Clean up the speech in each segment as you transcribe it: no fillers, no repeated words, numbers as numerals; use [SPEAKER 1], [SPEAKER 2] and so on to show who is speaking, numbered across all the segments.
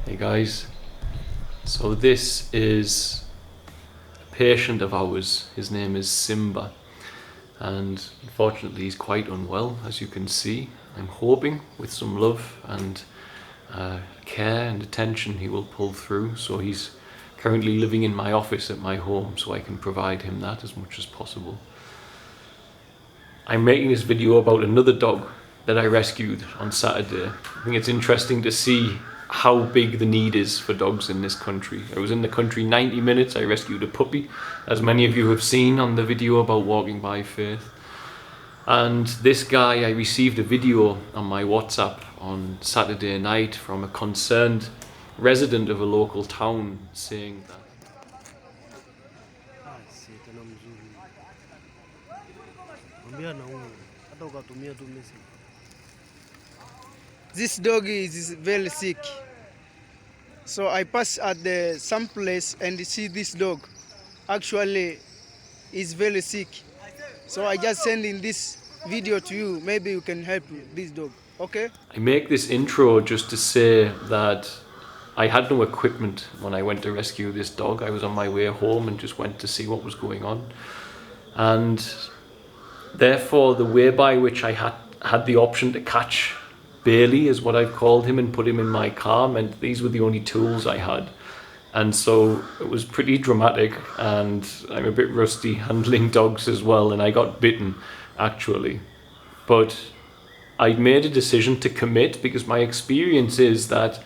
[SPEAKER 1] Hey guys, so this is a patient of ours. His name is Simba, and unfortunately he's quite unwell, as you can see. I'm hoping with some love and care and attention he will pull through. So he's currently living in my office at my home, so I can provide him that as much as possible. I'm making this video about another dog that I rescued on Saturday. I think it's interesting to see how big the need is for dogs in this country. I was in the country 90 minutes, I rescued a puppy, as many of you have seen on the video about Walking by Faith. And this guy, I received a video on my WhatsApp on Saturday night from a concerned resident of a local town saying that
[SPEAKER 2] this dog is very sick. So I pass at some place and see this dog actually is very sick. So I just send in this video to you. Maybe you can help this dog. Okay?
[SPEAKER 1] I make this intro just to say that I had no equipment when I went to rescue this dog. I was on my way home and just went to see what was going on. And therefore, the way by which I had the option to catch Bailey, is what I've called him, and put him in my car, meant these were the only tools I had. And so it was pretty dramatic, and I'm a bit rusty handling dogs as well, and I got bitten, actually. But I made a decision to commit, because my experience is that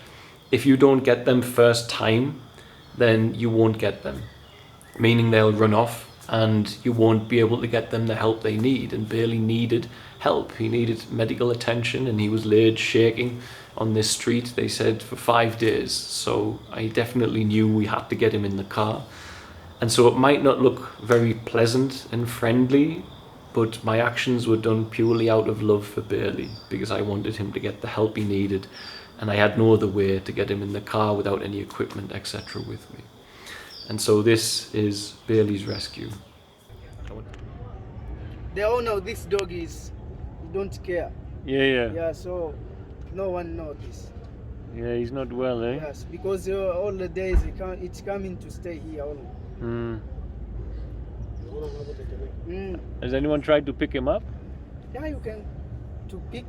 [SPEAKER 1] if you don't get them first time, then you won't get them. Meaning they'll run off, and you won't be able to get them the help they need. And Bailey needed help. He needed medical attention, and he was laid shaking on this street, they said, for 5 days. So I definitely knew we had to get him in the car. And so it might not look very pleasant and friendly, but my actions were done purely out of love for Bailey, because I wanted him to get the help he needed, and I had no other way to get him in the car without any equipment, etc. with me. And so this is Bailey's rescue.
[SPEAKER 2] The owner of this dog don't care. Yeah, so no one knows this.
[SPEAKER 1] Yeah, he's not well, eh?
[SPEAKER 2] Yes, because all the days it's coming to stay here only.
[SPEAKER 1] Has anyone tried to pick him up?
[SPEAKER 2] Yeah, you can to pick.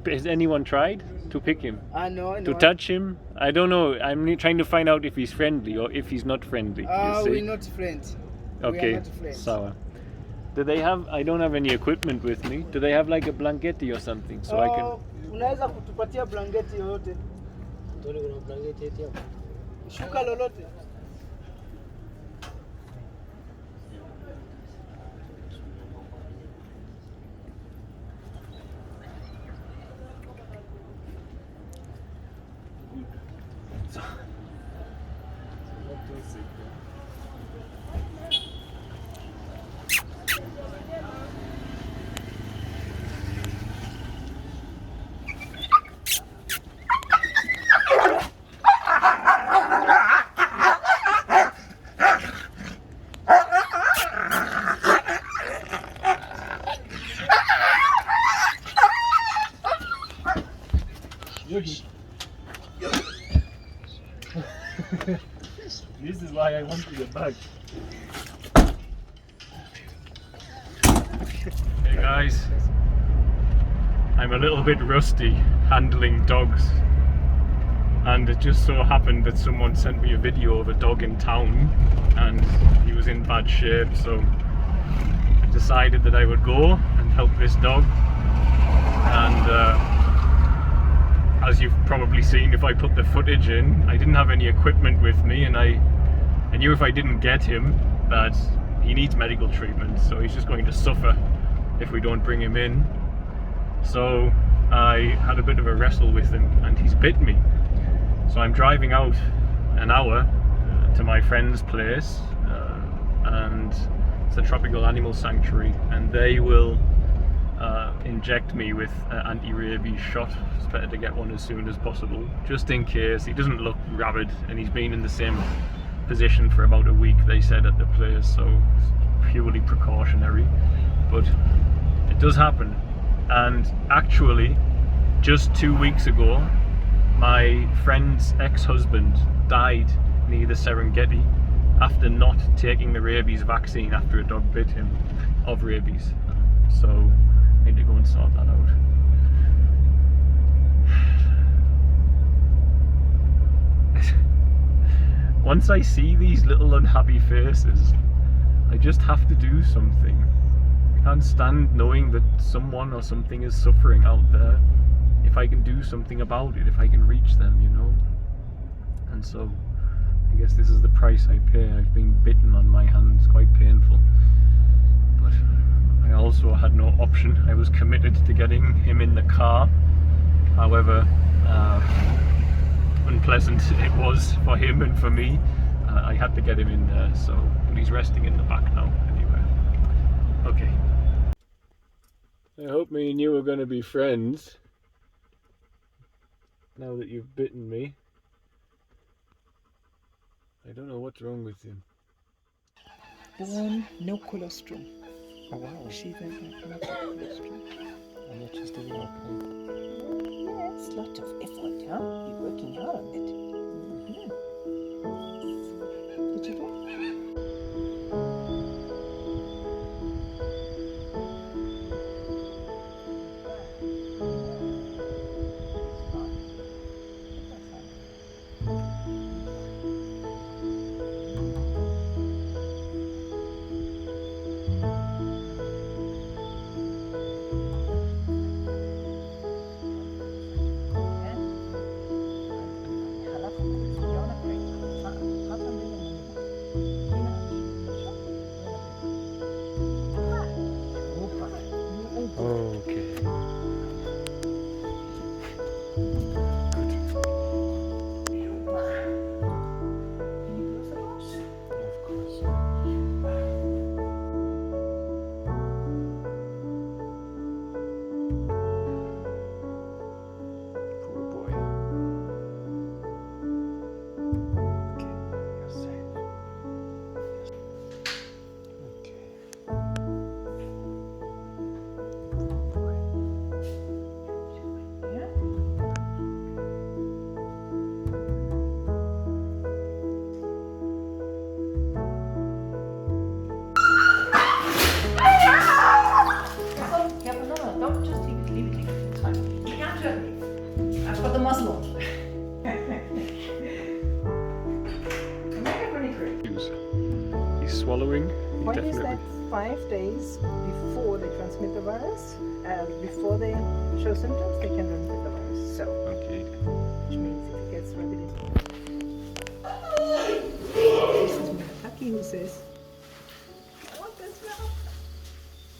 [SPEAKER 1] Has anyone tried to pick him?
[SPEAKER 2] I know.
[SPEAKER 1] To touch him? I don't know. I'm trying to find out if he's friendly or if he's not friendly.
[SPEAKER 2] We're not friends.
[SPEAKER 1] Okay,
[SPEAKER 2] we are not friends.
[SPEAKER 1] Sawa. Do they have? I don't have any equipment with me. Do they have like a blanketi or something so I can?
[SPEAKER 2] Unaweza kutupatia blanketi yoyote? Shuka lolote.
[SPEAKER 1] This is why I wanted it back. Hey guys, I'm a little bit rusty handling dogs, and it just so happened that someone sent me a video of a dog in town and he was in bad shape, so I decided that I would go and help this dog. And as you've probably seen, if I put the footage in, I didn't have any equipment with me, and I knew if I didn't get him that he needs medical treatment, so he's just going to suffer if we don't bring him in. So I had a bit of a wrestle with him, and he's bit me. So I'm driving out an hour to my friend's place, and it's a tropical animal sanctuary, and they will inject me with an anti-rabies shot. It's better to get one as soon as possible, just in case. He doesn't look rabid, and he's been in the same position for about a week, they said, at the place, so it's purely precautionary, but it does happen. And actually, just 2 weeks ago, My friend's ex-husband died near the Serengeti after not taking the rabies vaccine after a dog bit him of rabies. So I need to go and sort that out. Once I see these little unhappy faces, I just have to do something. I can't stand knowing that someone or something is suffering out there. If I can do something about it, if I can reach them, you know. And so, I guess this is the price I pay. I've been bitten on my hands, quite painful. But I also had no option. I was committed to getting him in the car. However, unpleasant it was for him and for me. I had to get him in there, so, but he's resting in the back now, anyway. Okay. I hope me and you are going to be friends. Now that you've bitten me. I don't know what's wrong with him.
[SPEAKER 3] Born no colostrum.
[SPEAKER 1] Oh wow.
[SPEAKER 3] She went no colostrum.
[SPEAKER 1] And yet she's doing okay.
[SPEAKER 3] Yes, lot of effort, huh? You're working hard on it. Did you do it?
[SPEAKER 1] Okay. Of course. Poor boy. Okay, you're safe. Okay.
[SPEAKER 3] Don't just leave it. It's fine. You can't hurt me. I've got the muzzle on.
[SPEAKER 1] He's swallowing.
[SPEAKER 3] Why is that 5 days before they transmit the virus? Before they show symptoms, they can transmit the virus. So,
[SPEAKER 1] Okay.
[SPEAKER 3] which means if it gets rabies. This is Taki who says, I want that smell.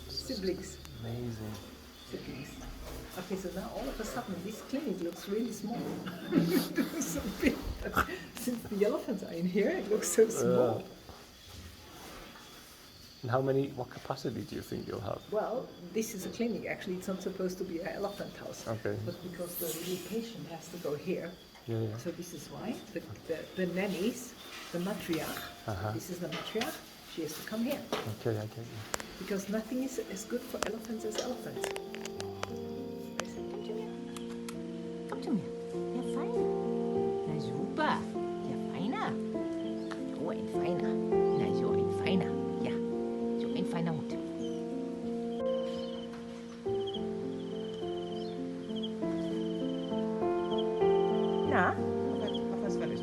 [SPEAKER 3] Siblings.
[SPEAKER 1] Amazing.
[SPEAKER 3] Siblings. Okay, so now all of a sudden this clinic looks really small. So big. But since the elephants are in here, it looks so small.
[SPEAKER 1] And what capacity do you think you'll have?
[SPEAKER 3] Well, this is a clinic. Actually, it's not supposed to be an elephant house.
[SPEAKER 1] Okay.
[SPEAKER 3] But because the little patient has to go here,
[SPEAKER 1] Yeah, yeah.
[SPEAKER 3] so this is why the nannies, the matriarch, this is the matriarch, she has to come here.
[SPEAKER 1] Okay, I get you.
[SPEAKER 3] Because nothing is as good for elephants as elephants.
[SPEAKER 4] Komm zu mir. Ja, feiner. Na super. Ja, feiner. So ein feiner. Na, so ein feiner. Ja, so ein feiner Hund.
[SPEAKER 3] Na, auf was war das?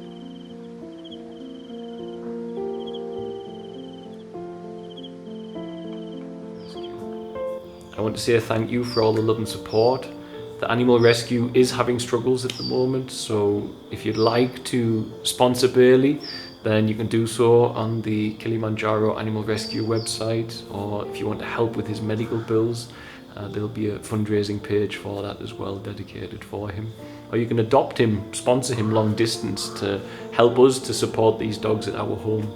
[SPEAKER 1] I want to say thank you for all the love and support. The animal rescue is having struggles at the moment, so if you'd like to sponsor Bailey, then you can do so on the Kilimanjaro Animal Rescue website, or if you want to help with his medical bills, there'll be a fundraising page for that as well, dedicated for him. Or you can adopt him, sponsor him long distance to help us to support these dogs at our home.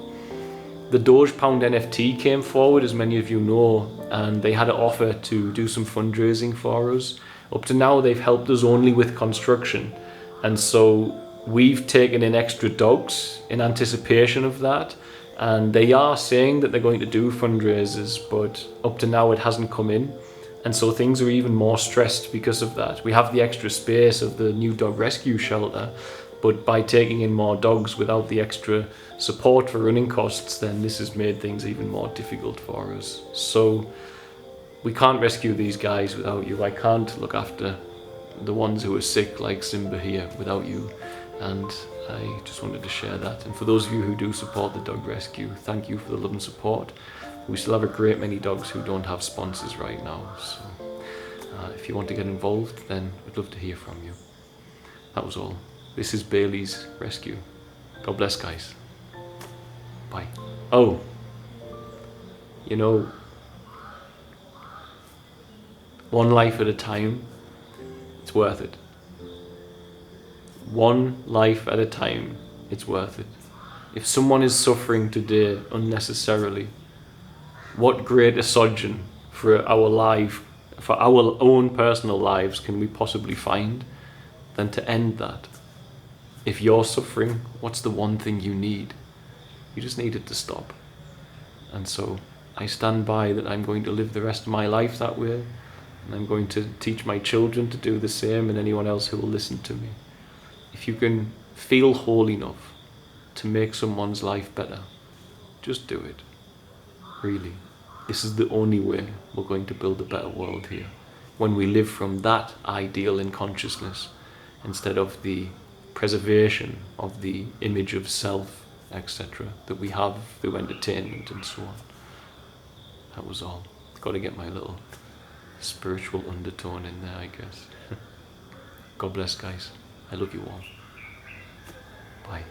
[SPEAKER 1] The Doge Pound NFT came forward, as many of you know, and they had an offer to do some fundraising for us. Up to now, they've helped us only with construction, and so we've taken in extra dogs in anticipation of that, and they are saying that they're going to do fundraisers, but up to now it hasn't come in. And so things are even more stressed because of that. We have the extra space of the new dog rescue shelter, but by taking in more dogs without the extra support for running costs, then this has made things even more difficult for us. So we can't rescue these guys without you. I can't look after the ones who are sick like Simba here without you. And I just wanted to share that. And for those of you who do support the dog rescue, thank you for the love and support. We still have a great many dogs who don't have sponsors right now. So if you want to get involved, then we'd love to hear from you. That was all. This is Bailey's Rescue. God bless, guys. Bye. Oh, you know, one life at a time, it's worth it. One life at a time, it's worth it. If someone is suffering today unnecessarily, what greater sojourn for our life, for our own personal lives can we possibly find than to end that? If you're suffering, what's the one thing you need? You just need it to stop. And so I stand by that I'm going to live the rest of my life that way, and I'm going to teach my children to do the same, and anyone else who will listen to me. If you can feel whole enough to make someone's life better, just do it. Really. This is the only way we're going to build a better world here. When we live from that ideal in consciousness, instead of the preservation of the image of self, etc., that we have through entertainment and so on. That was all. Got to get my little spiritual undertone in there, I guess. God bless, guys. I love you all. Bye.